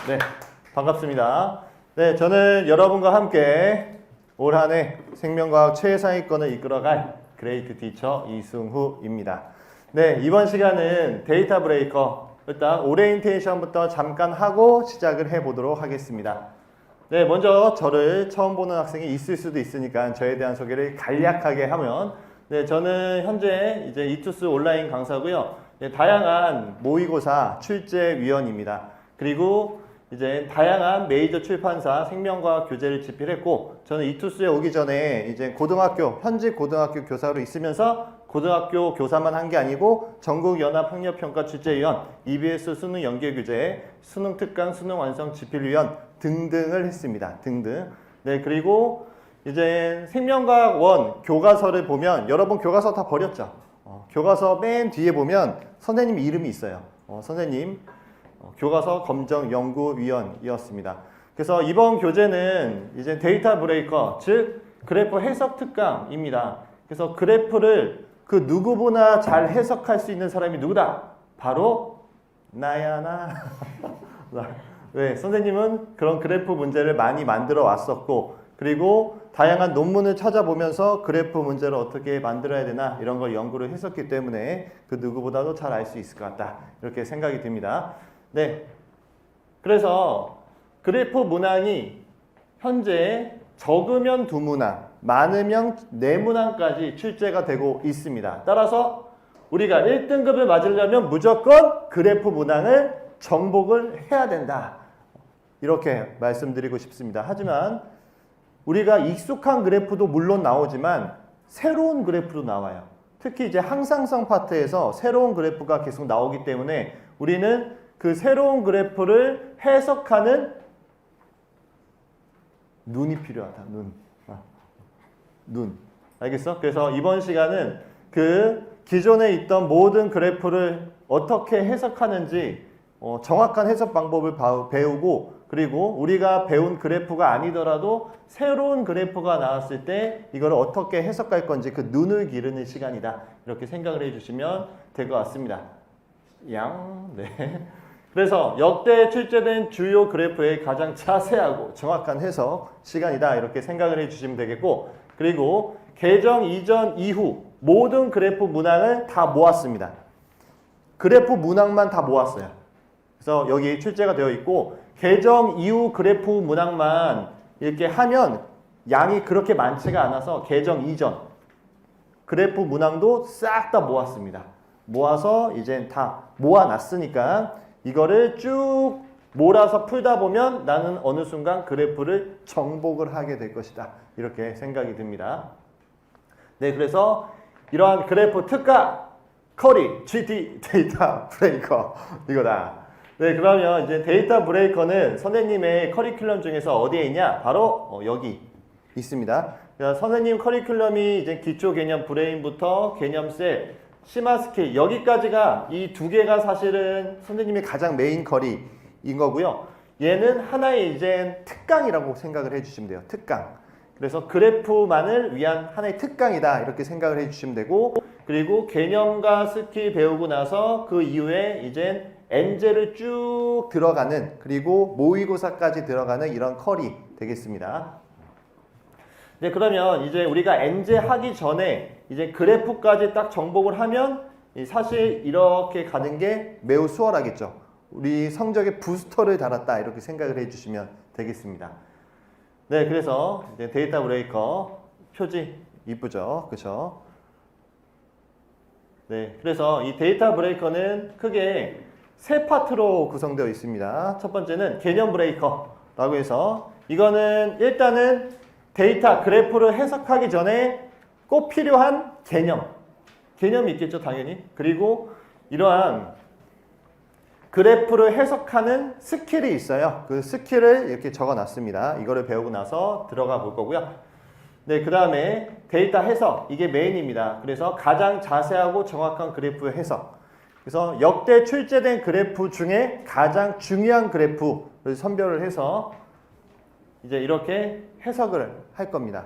네, 반갑습니다. 네, 저는 여러분과 함께 올 한 해 생명과학 최상위권을 이끌어갈 그레이트 티처 이승후입니다. 네, 이번 시간은 데이터 브레이커, 일단 오리엔테이션부터 잠깐 하고 시작을 해보도록 하겠습니다. 네, 먼저 저를 처음 보는 학생이 있을 수도 있으니까 저에 대한 소개를 간략하게 하면, 네, 저는 현재 이제 이투스 온라인 강사고요. 네, 다양한 모의고사 출제위원입니다. 그리고 이제 다양한 메이저 출판사 생명과학 교재를 집필했고, 저는 이투스에 오기 전에 이제 현직 고등학교 교사로 있으면서 고등학교 교사만 한 게 아니고 전국연합학력평가 출제위원, EBS 수능 연계교재, 수능 특강, 수능 완성 집필위원 등등을 했습니다. 등등. 네, 그리고 이제 생명과학 1 교과서를 보면, 여러분 교과서 다 버렸죠? 교과서 맨 뒤에 보면 선생님 이름이 있어요. 선생님 교과서 검정연구위원이었습니다. 그래서 이번 교재는 이제 데이터 브레이커, 즉 그래프 해석 특강입니다. 그래서 그래프를 그 누구보다 잘 해석할 수 있는 사람이 누구다? 바로 나야 나. 네, 선생님은 그런 그래프 문제를 많이 만들어 왔었고, 그리고 다양한 논문을 찾아보면서 그래프 문제를 어떻게 만들어야 되나 이런 걸 연구를 했었기 때문에 그 누구보다도 잘 알 수 있을 것 같다, 이렇게 생각이 듭니다. 네, 그래서 그래프 문항이 현재 적으면 2문항, 많으면 4문항까지 출제가 되고 있습니다. 따라서 우리가 1등급을 맞으려면 무조건 그래프 문항을 정복을 해야 된다, 이렇게 말씀드리고 싶습니다. 하지만 우리가 익숙한 그래프도 물론 나오지만 새로운 그래프도 나와요. 특히 이제 항상성 파트에서 새로운 그래프가 계속 나오기 때문에 우리는 그 새로운 그래프를 해석하는 눈이 필요하다. 눈. 알겠어? 그래서 이번 시간은 그 기존에 있던 모든 그래프를 어떻게 해석하는지 정확한 해석 방법을 배우고, 그리고 우리가 배운 그래프가 아니더라도 새로운 그래프가 나왔을 때 이걸 어떻게 해석할 건지 그 눈을 기르는 시간이다, 이렇게 생각을 해주시면 될 것 같습니다. 네. 그래서 역대 출제된 주요 그래프의 가장 자세하고 정확한 해석 시간이다, 이렇게 생각을 해주시면 되겠고, 그리고 개정 이전 이후 모든 그래프 문항을 다 모았습니다. 그래프 문항만 다 모았어요. 그래서 여기 출제가 되어 있고, 개정 이후 그래프 문항만 이렇게 하면 양이 그렇게 많지가 않아서 개정 이전 그래프 문항도 싹 다 모았습니다. 모아서 이제 다 모아놨으니까 이거를 쭉 몰아서 풀다 보면 나는 어느 순간 그래프를 정복을 하게 될 것이다, 이렇게 생각이 듭니다. 네, 그래서 이러한 그래프 특강 커리 GT 데이터 브레이커 이거다. 네, 그러면 이제 데이터 브레이커는 선생님의 커리큘럼 중에서 어디에 있냐? 바로 여기 있습니다. 선생님 커리큘럼이 이제 기초 개념 브레인부터 개념 셀, 심화 스케일, 여기까지가 이 두 개가 사실은 선생님의 가장 메인 커리인 거고요. 얘는 하나의 이제 특강이라고 생각을 해주시면 돼요. 특강. 그래서 그래프만을 위한 하나의 특강이다, 이렇게 생각을 해주시면 되고, 그리고 개념과 스킬 배우고 나서 그 이후에 이제 엔제를 쭉 들어가는, 그리고 모의고사까지 들어가는 이런 컬이 되겠습니다. 네, 그러면 이제 우리가 엔제 하기 전에 이제 그래프까지 딱 정복을 하면 사실 이렇게 가는 게 매우 수월하겠죠. 우리 성적에 부스터를 달았다, 이렇게 생각을 해주시면 되겠습니다. 네, 그래서 이제 데이터 브레이커 표지 이쁘죠, 그렇죠? 네, 그래서 이 데이터 브레이커는 크게 세 파트로 구성되어 있습니다. 첫 번째는 개념 브레이커라고 해서, 이거는 일단은 데이터 그래프를 해석하기 전에 꼭 필요한 개념이 있겠죠, 당연히. 그리고 이러한 그래프를 해석하는 스킬이 있어요. 그 스킬을 이렇게 적어놨습니다. 이거를 배우고 나서 들어가 볼 거고요. 네, 그 다음에 데이터 해석, 이게 메인입니다. 그래서 가장 자세하고 정확한 그래프 해석. 그래서 역대 출제된 그래프 중에 가장 중요한 그래프를 선별을 해서 이제 이렇게 해석을 할 겁니다.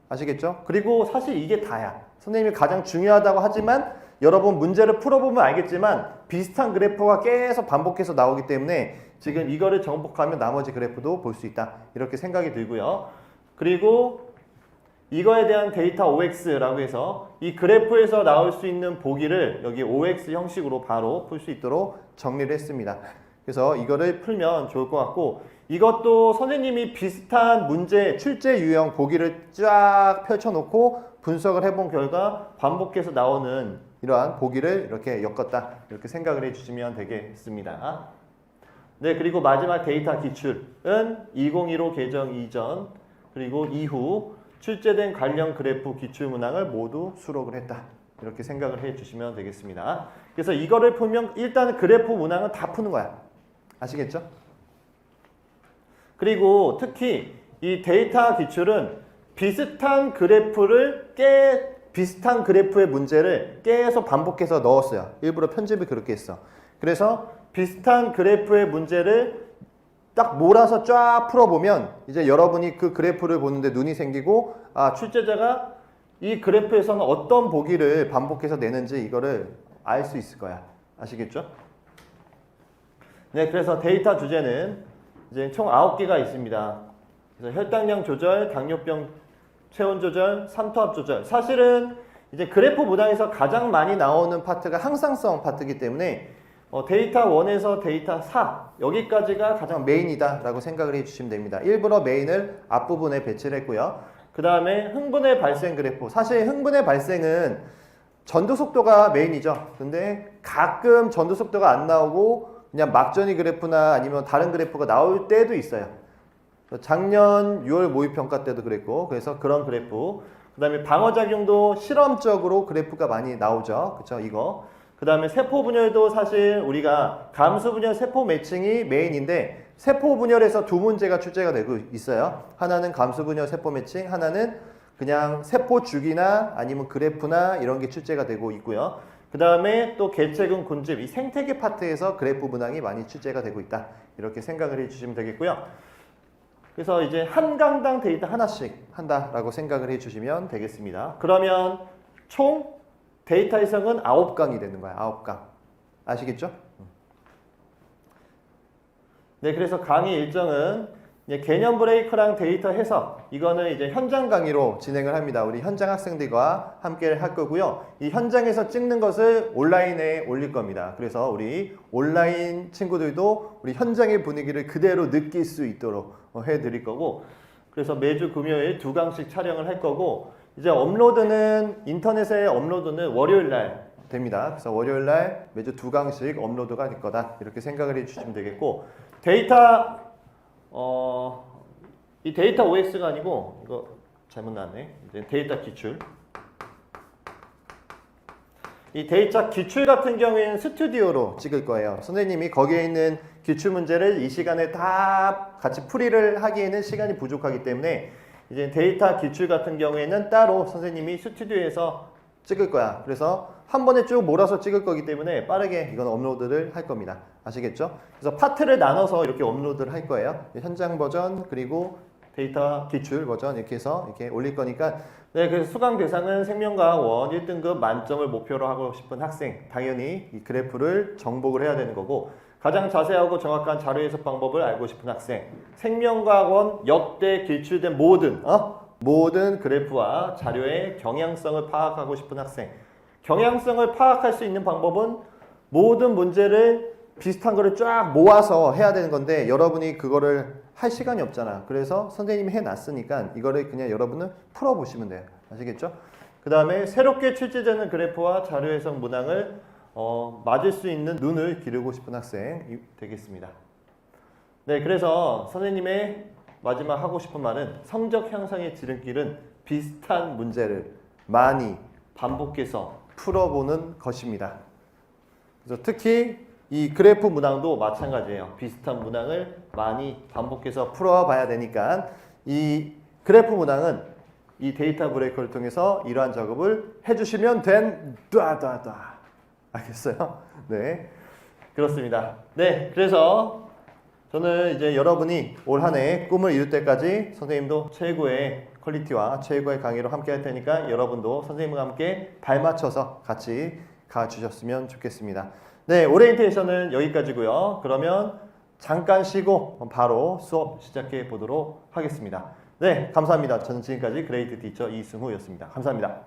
아시겠죠? 그리고 사실 이게 다야. 선생님이 가장 중요하다고 하지만 여러분 문제를 풀어보면 알겠지만 비슷한 그래프가 계속 반복해서 나오기 때문에 지금 이거를 정복하면 나머지 그래프도 볼 수 있다. 이렇게 생각이 들고요. 그리고 이거에 대한 데이터 OX라고 해서 이 그래프에서 나올 수 있는 보기를 여기 OX 형식으로 바로 풀 수 있도록 정리를 했습니다. 그래서 이거를 풀면 좋을 것 같고, 이것도 선생님이 비슷한 문제 출제 유형 보기를 쫙 펼쳐놓고 분석을 해본 결과 반복해서 나오는 이러한 보기를 이렇게 엮었다, 이렇게 생각을 해주시면 되겠습니다. 네, 그리고 마지막 데이터 기출은 2015 개정 이전 그리고 이후 출제된 관련 그래프 기출 문항을 모두 수록을 했다, 이렇게 생각을 해주시면 되겠습니다. 그래서 이거를 풀면 일단 그래프 문항은 다 푸는 거야. 아시겠죠? 그리고 특히 이 데이터 기출은 비슷한 그래프의 문제를 계속 반복해서 넣었어요. 일부러 편집을 그렇게 했어. 그래서 비슷한 그래프의 문제를 딱 몰아서 쫙 풀어보면 이제 여러분이 그 그래프를 보는데 눈이 생기고, 아, 출제자가 이 그래프에서는 어떤 보기를 반복해서 내는지 이거를 알 수 있을 거야. 아시겠죠? 네, 그래서 데이터 주제는 이제 총 9개가 있습니다. 그래서 혈당량 조절, 당뇨병 체온 조절, 삼투압 조절. 사실은 이제 그래프 문항에서 가장 많이 나오는 파트가 항상성 파트이기 때문에 데이터 1에서 데이터 4 여기까지가 가장 메인이다 라고 생각을 해주시면 됩니다. 일부러 메인을 앞부분에 배치를 했고요. 그 다음에 흥분의 발생 그래프. 사실 흥분의 발생은 전도 속도가 메인이죠. 근데 가끔 전도 속도가 안 나오고 그냥 막전이 그래프나 아니면 다른 그래프가 나올 때도 있어요. 작년 6월 모의평가 때도 그랬고, 그래서 그런 그래프. 그 다음에 방어작용도 실험적으로 그래프가 많이 나오죠. 그쵸? 이거. 그 다음에 세포 분열도 사실 우리가 감수 분열 세포 매칭이 메인인데, 세포 분열에서 두 문제가 출제가 되고 있어요. 하나는 감수 분열 세포 매칭, 하나는 그냥 세포 주기나 아니면 그래프나 이런 게 출제가 되고 있고요. 그 다음에 또 개체군 군집, 이 생태계 파트에서 그래프 문항이 많이 출제가 되고 있다, 이렇게 생각을 해주시면 되겠고요. 그래서 이제 한 강당 데이터 하나씩 한다라고 생각을 해주시면 되겠습니다. 그러면 총 데이터 해석은 9강이 되는 거야. 9강. 아시겠죠? 네, 그래서 강의 일정은 이제 개념 브레이크랑 데이터 해석, 이거는 이제 현장 강의로 진행을 합니다. 우리 현장 학생들과 함께 할 거고요. 이 현장에서 찍는 것을 온라인에 올릴 겁니다. 그래서 우리 온라인 친구들도 우리 현장의 분위기를 그대로 느낄 수 있도록 해드릴 거고, 그래서 매주 금요일 2강씩 촬영을 할 거고, 이제 업로드는 인터넷에 업로드는 월요일 날 됩니다. 그래서 월요일 날 매주 2강씩 업로드가 될 거다, 이렇게 생각을 해주시면 되겠고, 데이터 이 데이터 OX가 아니고, 이거 잘못 나왔네. 이제 데이터 기출. 이 데이터 기출 같은 경우에는 스튜디오로 찍을 거예요. 선생님이 거기에 있는 기출 문제를 이 시간에 다 같이 풀이를 하기에는 시간이 부족하기 때문에 이제 데이터 기출 같은 경우에는 따로 선생님이 스튜디오에서 찍을 거야. 그래서 한 번에 쭉 몰아서 찍을 거기 때문에 빠르게 이건 업로드를 할 겁니다. 아시겠죠? 그래서 파트를 나눠서 이렇게 업로드를 할 거예요. 현장 버전 그리고 데이터 기출 버전 이렇게 해서 이렇게 올릴 거니까, 네, 그래서 수강 대상은 생명과학 1 1등급 만점을 목표로 하고 싶은 학생, 당연히 이 그래프를 정복을 해야 되는 거고, 가장 자세하고 정확한 자료 해석 방법을 알고 싶은 학생, 생명과학 역대 기출된 모든 그래프와 자료의 경향성을 파악하고 싶은 학생. 경향성을 파악할 수 있는 방법은 모든 문제를 비슷한 거를 쫙 모아서 해야 되는 건데, 여러분이 그거를 할 시간이 없잖아. 그래서 선생님이 해놨으니까 이거를 그냥 여러분은 풀어보시면 돼요. 아시겠죠? 그 다음에 새롭게 출제되는 그래프와 자료 해석 문항을 맞을 수 있는 눈을 기르고 싶은 학생이 되겠습니다. 네, 그래서 선생님의 마지막 하고 싶은 말은, 성적 향상의 지름길은 비슷한 문제를 많이 반복해서 풀어보는 것입니다. 그래서 특히 이 그래프 문항도 마찬가지예요. 비슷한 문항을 많이 반복해서 풀어봐야 되니까 이 그래프 문항은 이 데이터 브레이커를 통해서 이러한 작업을 해주시면 된다. 알겠어요? 네, 그렇습니다. 네, 그래서 저는 이제 여러분이 올 한 해 꿈을 이룰 때까지 선생님도 최고의 퀄리티와 최고의 강의로 함께 할 테니까 여러분도 선생님과 함께 발 맞춰서 같이 가주셨으면 좋겠습니다. 네, 오리엔테이션은 여기까지고요. 그러면 잠깐 쉬고 바로 수업 시작해 보도록 하겠습니다. 네, 감사합니다. 저는 지금까지 그레이트 티처 이승우였습니다. 감사합니다.